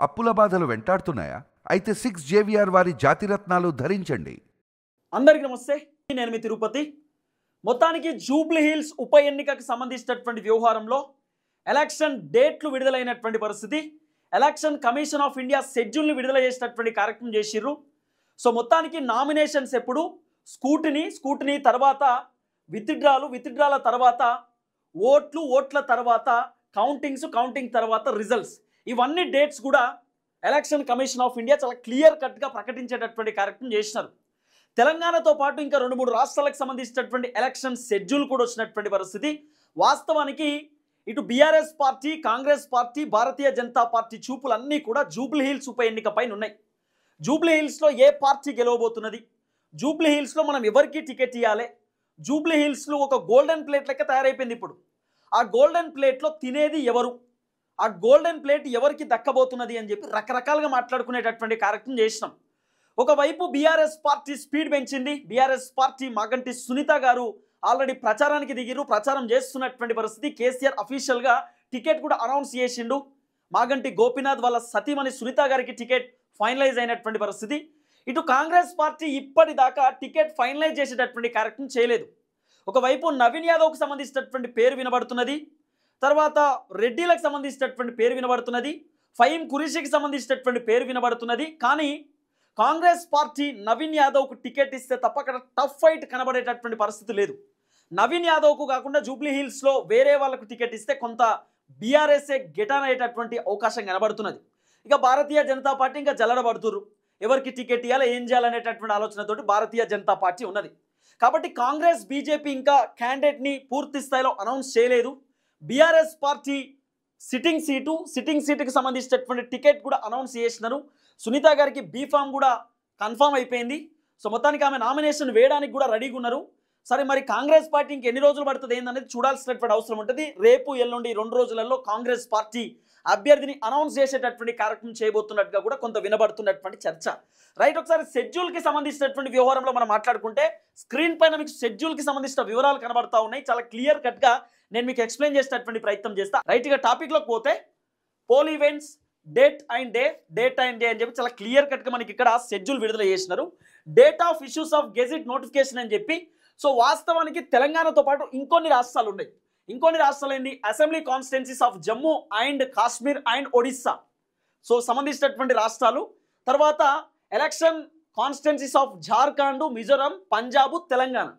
అప్పుల బాధలు వెంటాడుతున్నాయా? అయితే 6 జేవిఆర్ వారి జాతిరత్నాలు ధరించండి. అందరికీ నమస్తే, నేను మీ తిరుపతి. మొత్తానికి జూబ్లీ హిల్స్ ఉప ఎన్నికకు సంబంధించినటువంటి వ్యవహారంలో ఎలక్షన్ డేట్లు విడుదలైనటువంటి పరిస్థితి. ఎలక్షన్ కమిషన్ ఆఫ్ ఇండియా షెడ్యూల్ని విడుదల చేసినటువంటి కార్యక్రమం చేసిర్రు. సో మొత్తానికి నామినేషన్స్ ఎప్పుడు, స్కూటినీ తర్వాత విత్డ్రాల తర్వాత ఓట్ల తర్వాత కౌంటింగ్ తర్వాత రిజల్ట్స్, ఇవన్నీ డేట్స్ కూడా ఎలక్షన్ కమిషన్ ఆఫ్ ఇండియా చాలా క్లియర్ కట్గా ప్రకటించేటటువంటి కార్యక్రమం చేసినారు. తెలంగాణతో పాటు ఇంకా 2-3 రాష్ట్రాలకు సంబంధించినటువంటి ఎలక్షన్ షెడ్యూల్ కూడా వచ్చినటువంటి పరిస్థితి. వాస్తవానికి ఇటు BRS party, Congress party, Bharatiya Janata party చూపులన్నీ కూడా జూబ్లీ హిల్స్ ఉప ఎన్నిక పైన ఉన్నాయి. జూబ్లీ హిల్స్లో ఏ పార్టీ గెలవబోతున్నది, జూబ్లీ హిల్స్లో మనం ఎవరికి టికెట్ ఇవ్వాలి, జూబ్లీ హిల్స్లో ఒక గోల్డెన్ ప్లేట్ లెక్క తయారైపోయింది. ఇప్పుడు ఆ గోల్డెన్ ప్లేట్లో తినేది ఎవరు, ఆ గోల్డెన్ ప్లేట్ ఎవరికి దక్కబోతున్నది అని చెప్పి రకరకాలుగా మాట్లాడుకునేటటువంటి కార్యక్రమం చేసినాం. ఒకవైపు బీఆర్ఎస్ పార్టీ స్పీడ్ పెంచింది. బీఆర్ఎస్ పార్టీ మాగంటి సునీత గారు ఆల్రెడీ ప్రచారానికి దిగిరు, ప్రచారం చేస్తున్నటువంటి పరిస్థితి. కేసీఆర్ అఫీషియల్గా టికెట్ కూడా అనౌన్స్ చేసిండు. మాగంటి గోపీనాథ్ వాళ్ళ సతీమణి సునీత గారికి టికెట్ ఫైనలైజ్ అయినటువంటి పరిస్థితి. ఇటు కాంగ్రెస్ పార్టీ ఇప్పటిదాకా టికెట్ ఫైనలైజ్ చేసేటటువంటి కార్యక్రమం చేయలేదు. ఒకవైపు నవీన్ యాదవ్కు సంబంధించినటువంటి పేరు వినబడుతున్నది, తర్వాత రెడ్డిలకు సంబంధించినటువంటి పేరు వినబడుతున్నది, ఫహీం ఖురేషీకి సంబంధించినటువంటి పేరు వినబడుతున్నది. కానీ కాంగ్రెస్ పార్టీ నవీన్ యాదవ్కు టికెట్ ఇస్తే తప్ప అక్కడ టఫ్ ఫైట్ కనబడేటటువంటి పరిస్థితి లేదు. నవీన్ యాదవ్కు కాకుండా జూబ్లీ హిల్స్లో వేరే వాళ్ళకు టికెట్ ఇస్తే కొంత బీఆర్ఎస్ఏ గెటాన్ అయ్యేటటువంటి అవకాశం కనబడుతున్నది. ఇక భారతీయ జనతా పార్టీ ఇంకా జల్లడబడుతున్నారు, ఎవరికి టికెట్ ఇవ్వాలి, ఏం చేయాలనేటటువంటి ఆలోచనతోటి భారతీయ జనతా పార్టీ ఉన్నది. కాబట్టి కాంగ్రెస్, బీజేపీ ఇంకా క్యాండిడేట్ని పూర్తి స్థాయిలో అనౌన్స్ చేయలేదు. బీఆర్ఎస్ పార్టీ సిట్టింగ్ సీటుకి సంబంధించినటువంటి టికెట్ కూడా అనౌన్స్ చేసినారు. సునీత గారికి బీఫామ్ కూడా కన్ఫామ్ అయిపోయింది. సో మొత్తానికి ఆమె నామినేషన్ వేయడానికి కూడా రెడీగా ఉన్నారు. సరే, మరి కాంగ్రెస్ పార్టీ ఇంకెన్ని రోజులు పడుతుంది ఏందనేది చూడాల్సినటువంటి అవసరం ఉంటుంది. రేపు ఎల్లుండి 2 రోజులలో కాంగ్రెస్ పార్టీ అభ్యర్థిని అనౌన్స్ చేసేటటువంటి కార్యక్రమం చేయబోతున్నట్టుగా కూడా కొంత వినబడుతున్నటువంటి చర్చ. రైట్, ఒకసారి షెడ్యూల్కి సంబంధించినటువంటి వ్యవహారంలో మనం మాట్లాడుకుంటే స్క్రీన్ పైన మీకు షెడ్యూల్కి సంబంధించిన వివరాలు కనబడతా ఉన్నాయి. చాలా క్లియర్ కట్గా నేను మీకు ఎక్స్ప్లెయిన్ చేసేటటువంటి ప్రయత్నం చేస్తా. రైట్గా టాపిక్లోకి పోతే poll events date and day అని చెప్పి చాలా క్లియర్ కట్గా మనకి ఇక్కడ షెడ్యూల్ విడుదల చేసినారు. Date of issues of gazette notification అని చెప్పి. సో వాస్తవానికి తెలంగాణతో పాటు ఇంకొన్ని రాష్ట్రాలు ఉన్నాయి. ఇంకొన్ని రాష్ట్రాలు ఏంటి, assembly constituencies of Jammu and Kashmir and Odisha, so సంబంధించినటువంటి రాష్ట్రాలు. తర్వాత election constituencies of Jharkhand, Mizoram, Punjab, Telangana,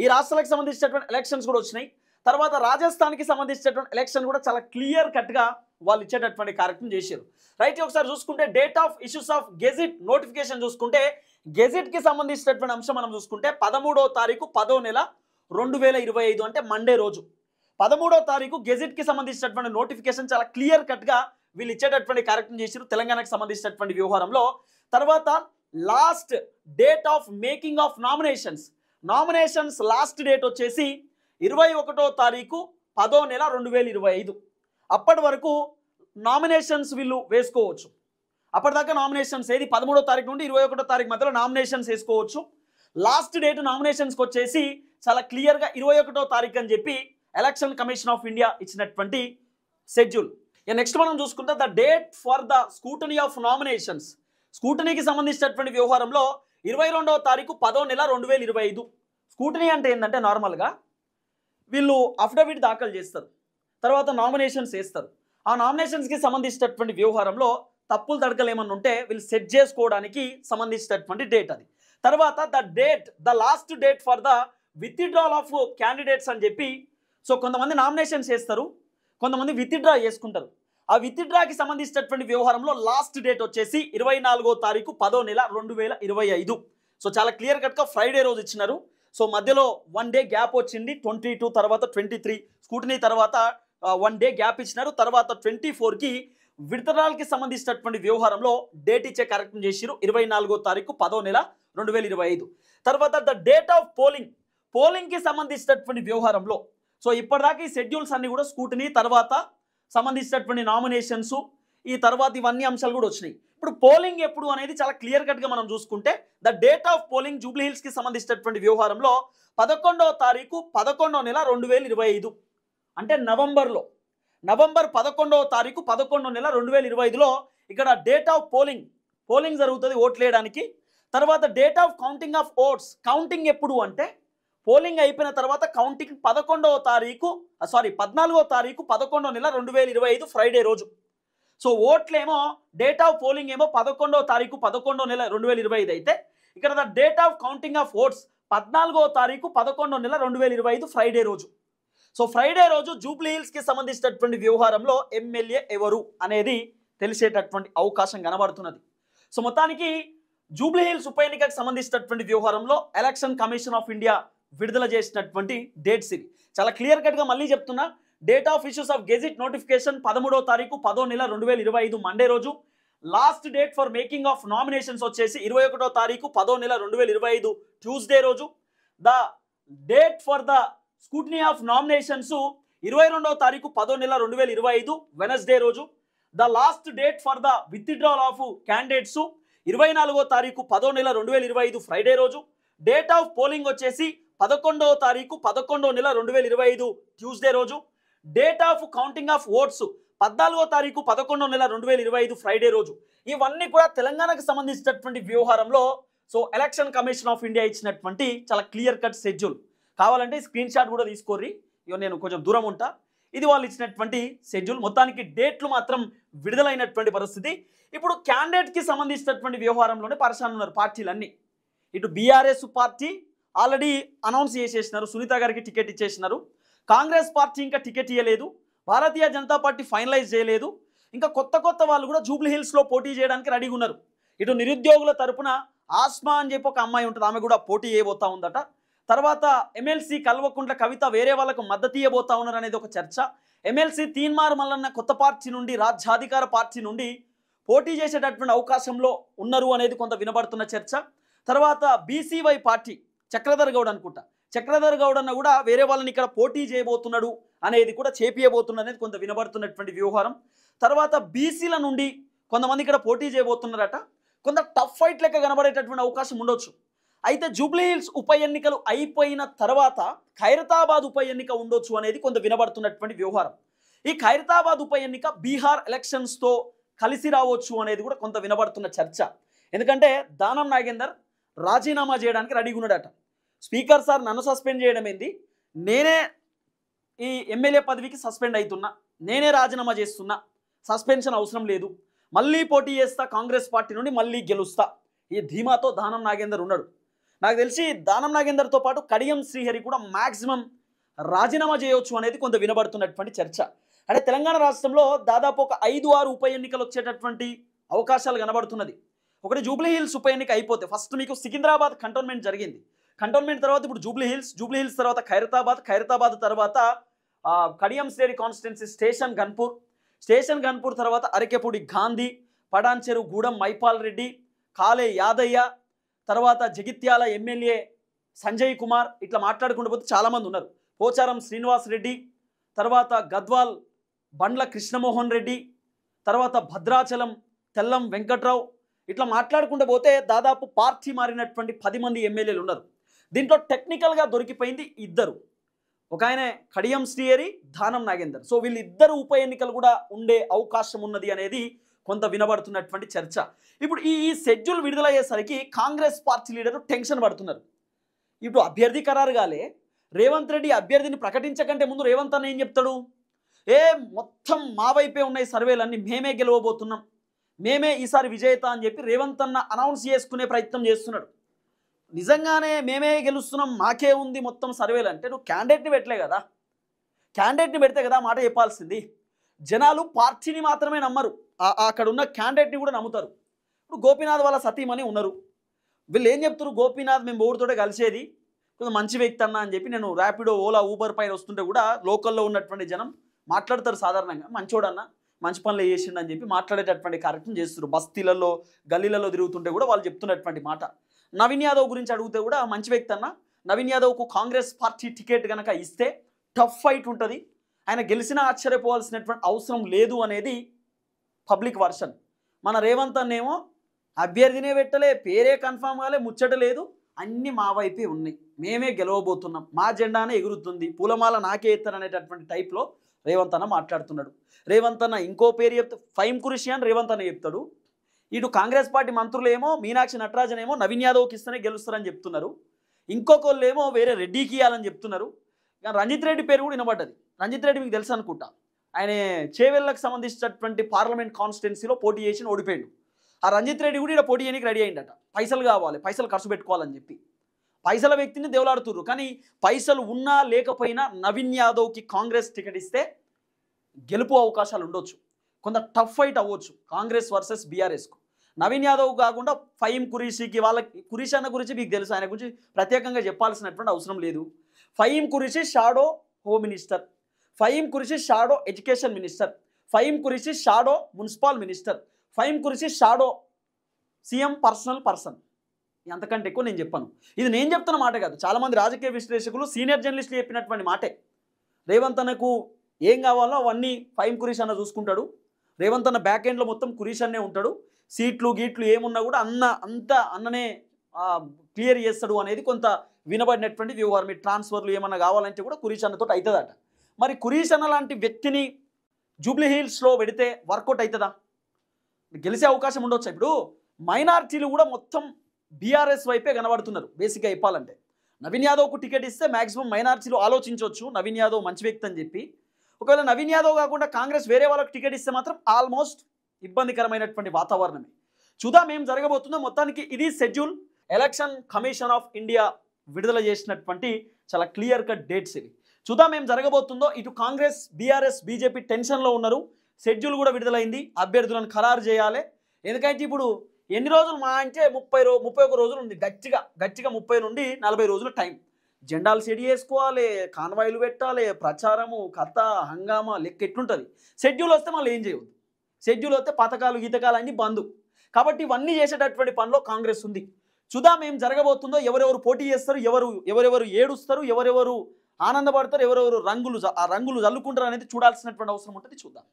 ఈ రాష్ట్రాలకు సంబంధించినటువంటి ఎలక్షన్స్ కూడా వచ్చినాయి. తర్వాత రాజస్థాన్కి సంబంధించినటువంటి ఎలక్షన్ కూడా చాలా క్లియర్ కట్గా వాళ్ళు ఇచ్చేటటువంటి కార్యక్రమం చేశారు. రైట్, ఒకసారి చూసుకుంటే date of issues of gazette notification చూసుకుంటే గెజిట్కి సంబంధించినటువంటి అంశం మనం చూసుకుంటే 13వ తారీఖు 10వ నెల 2025 అంటే మండే రోజు 13వ తారీఖు గెజిట్కి సంబంధించినటువంటి నోటిఫికేషన్ చాలా క్లియర్ కట్గా వీళ్ళు ఇచ్చేటటువంటి కార్యక్రమం చేశారు తెలంగాణకు సంబంధించినటువంటి వ్యవహారంలో. తర్వాత last date of making of nominations last date వచ్చేసి 21వ తారీఖు 10వ నెల 2025. అప్పటి వరకు నామినేషన్స్ వీళ్ళు వేసుకోవచ్చు. అప్పటిదాకా నామినేషన్స్ ఏది 13వ తారీఖు నుండి 21వ తారీఖు మధ్యలో నామినేషన్స్ వేసుకోవచ్చు. లాస్ట్ డేట్ నామినేషన్స్కి వచ్చేసి చాలా క్లియర్గా 21వ తారీఖు అని చెప్పి ఎలక్షన్ కమిషన్ ఆఫ్ ఇండియా ఇచ్చినటువంటి షెడ్యూల్. నెక్స్ట్ మనం చూసుకుంటే the date for the scrutiny of nominations, స్కూటనీకి సంబంధించినటువంటి వ్యవహారంలో 22వ తారీఖు 10వ నెల 2025. స్కూటనీ అంటే ఏంటంటే నార్మల్గా వీళ్ళు అఫిడవిట్ దాఖలు చేస్తారు, తర్వాత నామినేషన్స్ వేస్తారు. ఆ నామినేషన్స్కి సంబంధించినటువంటి వ్యవహారంలో తప్పులు తడకలు ఏమన్నా ఉంటే వీళ్ళు సెట్ చేసుకోవడానికి సంబంధించినటువంటి డేట్ అది. తర్వాత the last date for the withdrawal of candidates అని చెప్పి. సో కొంతమంది నామినేషన్స్ వేస్తారు, కొంతమంది విత్డ్రా చేసుకుంటారు. ఆ విత్డ్రాకి సంబంధించినటువంటి వ్యవహారంలో లాస్ట్ డేట్ వచ్చేసి 24వ తారీఖు 10వ నెల 2025. సో చాలా క్లియర్ కట్గా ఫ్రైడే రోజు ఇచ్చినారు. సో మధ్యలో 1 డే గ్యాప్ వచ్చింది, 22 తర్వాత 23 స్కూటనీ తర్వాత 1 డే గ్యాప్ ఇచ్చినారు. తర్వాత 24కి విత్డ్రాల్కి సంబంధించినటువంటి వ్యవహారంలో డేట్ ఇచ్చే కార్యక్రమం చేసిరు 24వ తారీఖు 10వ నెల 2025. తర్వాత ద డేట్ ఆఫ్ పోలింగ్కి సంబంధించినటువంటి వ్యవహారంలో సో ఇప్పటిదాకా ఈ షెడ్యూల్స్ అన్ని కూడా స్కూటనీ తర్వాత సంబంధించినటువంటి నామినేషన్స్ ఈ తర్వాత ఇవన్నీ అంశాలు కూడా వచ్చినాయి. ఇప్పుడు పోలింగ్ ఎప్పుడు అనేది చాలా క్లియర్ కట్గా మనం చూసుకుంటే the date of polling Jubilee హిల్స్కి సంబంధించినటువంటి వ్యవహారంలో 11వ తారీఖు 11వ నెల 2025 అంటే నవంబర్ 11వ తారీఖు 11వ నెల 2025లో ఇక్కడ డేట్ ఆఫ్ పోలింగ్ జరుగుతుంది ఓట్లు వేయడానికి. తర్వాత date of counting of oats, counting ఎప్పుడు అంటే పోలింగ్ అయిపోయిన తర్వాత కౌంటింగ్ 14వ తారీఖు 11వ నెల 2025 ఫ్రైడే రోజు. సో ఓట్లేమో డేట్ ఆఫ్ పోలింగ్ ఏమో 11వ తారీఖు 11వ నెల 2025 అయితే ఇక్కడ the date of counting of votes 14వ తారీఖు 11వ నెల 2025 ఫ్రైడే రోజు. సో ఫ్రైడే రోజు జూబ్లీ హిల్స్కి సంబంధించినటువంటి వ్యవహారంలో ఎమ్మెల్యే ఎవరు అనేది తెలిసేటటువంటి అవకాశం కనబడుతున్నది. సో మొత్తానికి జూబ్లీ హిల్స్ ఉప ఎన్నికకు సంబంధించినటువంటి వ్యవహారంలో ఎలక్షన్ కమిషన్ ఆఫ్ ఇండియా విడుదల చేసినటువంటి డేట్స్ ఇవి. చాలా క్లియర్ కట్గా మళ్ళీ చెప్తున్నా, date of issues of gazette notification 13వ తారీఖు 10వ నెల 2025 మండే రోజు. Last date for making of nominations వచ్చేసి 21వ తారీఖు 10వ నెల 2025 ట్యూస్డే రోజు. The date for the scrutiny of nominations 22వ తారీఖు 10వ నెల 2025 వెనస్డే రోజు. The last date for the withdrawal of candidates 24వ తారీఖు 10వ నెల 2025 ఫ్రైడే రోజు. డేట్ ఆఫ్ పోలింగ్ వచ్చేసి 11వ తారీఖు 11వ నెల 2025 ట్యూస్డే రోజు. Date of counting of votes 14వ తారీఖు 11వ నెల 2025 ఫ్రైడే రోజు. ఇవన్నీ కూడా తెలంగాణకు సంబంధించినటువంటి వ్యవహారంలో so election commission of India ఇచ్చినటువంటి చాలా క్లియర్ కట్ షెడ్యూల్. కావాలంటే స్క్రీన్ షాట్ కూడా తీసుకోర్రి, ఇక నేను కొంచెం దూరం ఉంటా. ఇది వాళ్ళు ఇచ్చినటువంటి షెడ్యూల్. మొత్తానికి డేట్లు మాత్రం విడుదలైనటువంటి పరిస్థితి. ఇప్పుడు క్యాండిడేట్కి సంబంధించినటువంటి వ్యవహారంలోనే పరిశాన్ ఉన్నారు పార్టీలన్నీ. ఇటు బీఆర్ఎస్ పార్టీ ఆల్రెడీ అనౌన్స్ చేసేసినారు, సునీత గారికి టికెట్ ఇచ్చేసినారు. కాంగ్రెస్ పార్టీ ఇంకా టికెట్ ఇవ్వలేదు. భారతీయ జనతా పార్టీ ఫైనలైజ్ చేయలేదు. ఇంకా కొత్త వాళ్ళు కూడా జూబ్లీ హిల్స్లో పోటీ చేయడానికి రెడీగా ఉన్నారు. ఇటు నిరుద్యోగుల తరపున ఆస్మా అని చెప్పి ఒక అమ్మాయి ఉంటుంది, ఆమె కూడా పోటీ చేయబోతా ఉందట. తర్వాత ఎమ్మెల్సీ కల్వకుంట్ల కవిత వేరే వాళ్ళకు మద్దతు ఇవ్వబోతా ఉన్నారు అనేది ఒక చర్చ. ఎమ్మెల్సీ తీన్మార్ మల్లన్న కొత్త పార్టీ నుండి రాజ్యాధికార పార్టీ నుండి పోటీ చేసేటటువంటి అవకాశంలో ఉన్నారు అనేది కొంత వినబడుతున్న చర్చ. తర్వాత బీసీవై పార్టీ చక్రధర్ గౌడ్ అనుకుంటా, చక్రధర్ గౌడ్ అన్న కూడా వేరే వాళ్ళని ఇక్కడ పోటీ చేయబోతున్నాడు అనేది కూడా చేపియబోతున్నా అనేది కొంత వినబడుతున్నటువంటి వ్యవహారం. తర్వాత బీసీల నుండి కొంతమంది ఇక్కడ పోటీ చేయబోతున్నారట. కొంత టఫ్ ఫైట్ లెక్క కనబడేటటువంటి అవకాశం ఉండొచ్చు. అయితే జూబ్లీ హిల్స్ ఉప ఎన్నికలు అయిపోయిన తర్వాత ఖైరతాబాద్ ఉప ఎన్నిక ఉండొచ్చు అనేది కొంత వినబడుతున్నటువంటి వ్యవహారం. ఈ ఖైరతాబాద్ ఉప ఎన్నిక బీహార్ ఎలక్షన్స్తో కలిసి రావచ్చు అనేది కూడా కొంత వినబడుతున్న చర్చ. ఎందుకంటే దానం నాగేందర్ రాజీనామా చేయడానికి రెడీగా ఉన్నాడట. స్పీకర్ సార్ నన్ను సస్పెండ్ చేయడం ఏంది, నేనే ఈ ఎమ్మెల్యే పదవికి సస్పెండ్ అవుతున్నా, నేనే రాజీనామా చేస్తున్నా, సస్పెన్షన్ అవసరం లేదు, మళ్ళీ పోటీ చేస్తా, కాంగ్రెస్ పార్టీ నుండి మళ్ళీ గెలుస్తా, ఈ ధీమాతో దానం నాగేందర్ ఉన్నాడు. నాకు తెలిసి దానం నాగేందర్తో పాటు కడియం శ్రీహరి కూడా మ్యాక్సిమం రాజీనామా చేయవచ్చు అనేది కొంత వినబడుతున్నటువంటి చర్చ. అంటే తెలంగాణ రాష్ట్రంలో దాదాపు ఒక 5-6 ఉప ఎన్నికలు వచ్చేటటువంటి అవకాశాలు కనబడుతున్నది. ఒకటి జూబ్లీ హిల్స్ ఉప ఎన్నిక అయిపోతే ఫస్ట్ మీకు సికింద్రాబాద్ కంటోన్మెంట్ జరిగింది. కంటోన్మెంట్ తర్వాత ఇప్పుడు జూబ్లీ హిల్స్ తర్వాత ఖైరతాబాద్ తర్వాత కడియం శ్రీహరి కాన్స్టిట్యున్సీ స్టేషన్ గన్పూర్ తర్వాత అరకెపూడి గాంధీ, పడాన్చెరు గూడెం మైపాల్ రెడ్డి, కాలే యాదయ్య, తర్వాత జగిత్యాల ఎమ్మెల్యే సంజయ్ కుమార్, ఇట్లా మాట్లాడుకుంటూ పోతే చాలామంది ఉన్నారు. పోచారం శ్రీనివాస్ రెడ్డి, తర్వాత గద్వాల్ బండ్ల కృష్ణమోహన్ రెడ్డి, తర్వాత భద్రాచలం తెల్లం వెంకట్రావు, ఇట్లా మాట్లాడుకుంటూ పోతే దాదాపు పార్టీ మారినటువంటి 10 మంది ఎమ్మెల్యేలు ఉన్నారు. దీంట్లో టెక్నికల్గా దొరికిపోయింది ఇద్దరు, ఒక ఆయన కడియం శ్రీహరి, దానం నాగేందర్. సో వీళ్ళిద్దరు ఉప ఎన్నికలు కూడా ఉండే అవకాశం ఉన్నది అనేది కొంత వినబడుతున్నటువంటి చర్చ. ఇప్పుడు ఈ షెడ్యూల్ విడుదలయ్యేసరికి కాంగ్రెస్ పార్టీ లీడరు టెన్షన్ పడుతున్నారు. ఇప్పుడు అభ్యర్థి ఖరారు కాలే, రేవంత్ రెడ్డి అభ్యర్థిని ప్రకటించకంటే ముందు రేవంత్ అన్న ఏం చెప్తాడు, మొత్తం మా వైపే ఉన్నాయి సర్వేలన్నీ, మేమే గెలవబోతున్నాం, మేమే ఈసారి విజేత అని చెప్పి రేవంత్ అన్న అనౌన్స్ చేసుకునే ప్రయత్నం చేస్తున్నాడు. నిజంగానే మేమే గెలుస్తున్నాం, మాకే ఉంది మొత్తం సర్వేలు అంటే నువ్వు క్యాండిడేట్ని పెట్టలే కదా, క్యాండిడేట్ని పెడితే కదా మాట చెప్పాల్సింది. జనాలు పార్టీని మాత్రమే నమ్మరు, అక్కడ ఉన్న క్యాండిడేట్ని కూడా నమ్ముతారు. ఇప్పుడు గోపీనాథ్ వాళ్ళ సతీమణి ఉన్నారు, వీళ్ళు ఏం చెప్తారు, గోపీనాథ్ మేము ఓడితోటే కలిసేది, కొంచెం మంచి వ్యక్తి అన్న అని చెప్పి నేను ర్యాపిడో ఓలా ఊబర్ పైన వస్తుంటే కూడా లోకల్లో ఉన్నటువంటి జనం మాట్లాడతారు సాధారణంగా, మంచోడన్న మంచి పనులు చేసిండు అని చెప్పి మాట్లాడేటటువంటి కార్యక్రమం చేస్తారు. బస్తీలలో గల్లీలలో తిరుగుతుంటే కూడా వాళ్ళు చెప్తున్నటువంటి మాట. నవీన్ యాదవ్ గురించి అడిగితే కూడా మంచి వ్యక్తి అన్న, నవీన్ యాదవ్కు కాంగ్రెస్ పార్టీ టికెట్ కనుక ఇస్తే టఫ్ ఫైట్ ఉంటుంది, ఆయన గెలిచినా ఆశ్చర్యపోవాల్సినటువంటి అవసరం లేదు అనేది పబ్లిక్ వర్షన్. మన రేవంత్ అన్నేమో అభ్యర్థినే పెట్టలే, పేరే కన్ఫామ్ కాలే, ముచ్చట లేదు, అన్నీ మా వైపే ఉన్నాయి, మేమే గెలవబోతున్నాం, మా జెండానే ఎగురుతుంది, పూలమాల నాకే ఎత్తారు అనేటటువంటి టైప్లో రేవంత్ అన్న మాట్లాడుతున్నాడు. రేవంత్ అన్న ఇంకో పేరు చెప్తే ఫైమ్ కురిషి అని రేవంత్ అన్న చెప్తాడు. ఇటు కాంగ్రెస్ పార్టీ మంత్రులేమో మీనాక్షి నటరాజన్ ఏమో నవీన్ యాదవ్కి ఇస్తేనే గెలుస్తారని చెప్తున్నారు. ఇంకొకళ్ళు ఏమో వేరే రెడ్డికి ఇవ్వాలని చెప్తున్నారు. కానీ రంజిత్ రెడ్డి పేరు కూడా వినబడ్డది. రంజిత్ రెడ్డి మీకు తెలుసు అనుకుంటా, ఆయన చేవెళ్ళకు సంబంధించినటువంటి పార్లమెంట్ కాన్స్టిట్యున్సీలో పోటీ చేసి ఓడిపోయాడు. ఆ రంజిత్ రెడ్డి కూడా ఇక్కడ పోటీ చేయడానికి రెడీ అయిందట. పైసలు కావాలి, పైసలు ఖర్చు పెట్టుకోవాలని చెప్పి పైసల వ్యక్తిని దేవులాడుతుర్రు. కానీ పైసలు ఉన్నా లేకపోయినా నవీన్ యాదవ్కి కాంగ్రెస్ టికెట్ ఇస్తే గెలుపు అవకాశాలు ఉండొచ్చు. కొంత టఫ్ ఫైట్ అవ్వచ్చు కాంగ్రెస్ వర్సెస్ బీఆర్ఎస్కు. నవీన్ యాదవ్ కాకుండా ఫహీం కురీషికి, వాళ్ళకి కురీషి అన్న గురించి మీకు తెలుసు, ఆయన గురించి ప్రత్యేకంగా చెప్పాల్సినటువంటి అవసరం లేదు. Faheem Qureshi shadow home minister, Faheem Qureshi shadow education minister, Faheem Qureshi shadow municipal minister, Faheem Qureshi shadow CM person. అంతకంటే ఎక్కువ నేను చెప్పాను. ఇది నేను చెప్తున్న మాట కాదు, చాలామంది రాజకీయ విశ్లేషకులు సీనియర్ జర్నలిస్టులు చెప్పినటువంటి మాటే. రేవంత్ అన్నకు ఏం కావాలో అవన్నీ ఫహీం కురీషి అన్న చూసుకుంటాడు. రేవంత్ అన్న బ్యాక్ ఎండ్లో మొత్తం కురీషి అన్నే ఉంటాడు. సీట్లు గీట్లు ఏమున్నా కూడా అన్ననే క్లియర్ చేస్తాడు అనేది కొంత వినబడినటువంటి వ్యవహారం. మీ ట్రాన్స్ఫర్లు ఏమన్నా కావాలంటే కూడా కురీషి అన్నతో అవుతుందట. మరి కురీషి అన్న లాంటి వ్యక్తిని జూబ్లీ హిల్స్లో పెడితే వర్కౌట్ అవుతుందా? గెలిచే అవకాశం ఉండొచ్చు. ఇప్పుడు మైనారిటీలు కూడా మొత్తం బీఆర్ఎస్ వైపే కనబడుతున్నారు. బేసిక్గా చెప్పాలంటే నవీన్ యాదవ్కు టికెట్ ఇస్తే మ్యాక్సిమం మైనారిటీలు ఆలోచించవచ్చు నవీన్ యాదవ్ మంచి వ్యక్తి అని చెప్పి. ఒకవేళ నవీన్ యాదవ్ కాకుండా కాంగ్రెస్ వేరే వాళ్ళకి టికెట్ ఇస్తే మాత్రం ఆల్మోస్ట్ ఇబ్బందికరమైనటువంటి వాతావరణమే. చూద్దాం ఏం జరగబోతుందో. మొత్తానికి ఇది schedule. Election commission of India విడుదల చేసినటువంటి చాలా క్లియర్ కట్ డేట్స్ ఇవి. చూద్దాం ఏం జరగబోతుందో. ఇటు కాంగ్రెస్, బీఆర్ఎస్, బీజేపీ టెన్షన్లో ఉన్నారు. షెడ్యూల్ కూడా విడుదలైంది. అభ్యర్థులను ఖరారు చేయాలి. ఎందుకంటే ఇప్పుడు ఎన్ని రోజులు మా అంటే 31 రోజులు ఉంది. గట్టిగా 30 నుండి 40 రోజులు టైం. జెండాలు సెట్ చేసుకోవాలి, కాన్వాయిలు పెట్టాలి, ప్రచారము, కథ, హంగామా లెక్క ఎట్లుంటుంది. షెడ్యూల్ వస్తే మళ్ళీ ఏం చేయవద్దు. షెడ్యూల్ వస్తే పథకాలు గీతకాలు అన్నీ బంద్. కాబట్టి ఇవన్నీ చేసేటటువంటి పనిలో కాంగ్రెస్ ఉంది. చూద్దాం ఏం జరగబోతుందో. ఎవరెవరు పోటీ చేస్తారు, ఎవరెవరు ఏడుస్తారు, ఎవరెవరు ఆనందపడతారు, ఎవరెవరు రంగులు చల్లుకుంటారు అనేది చూడాల్సినటువంటి అవసరం ఉంటుంది. చూద్దాం.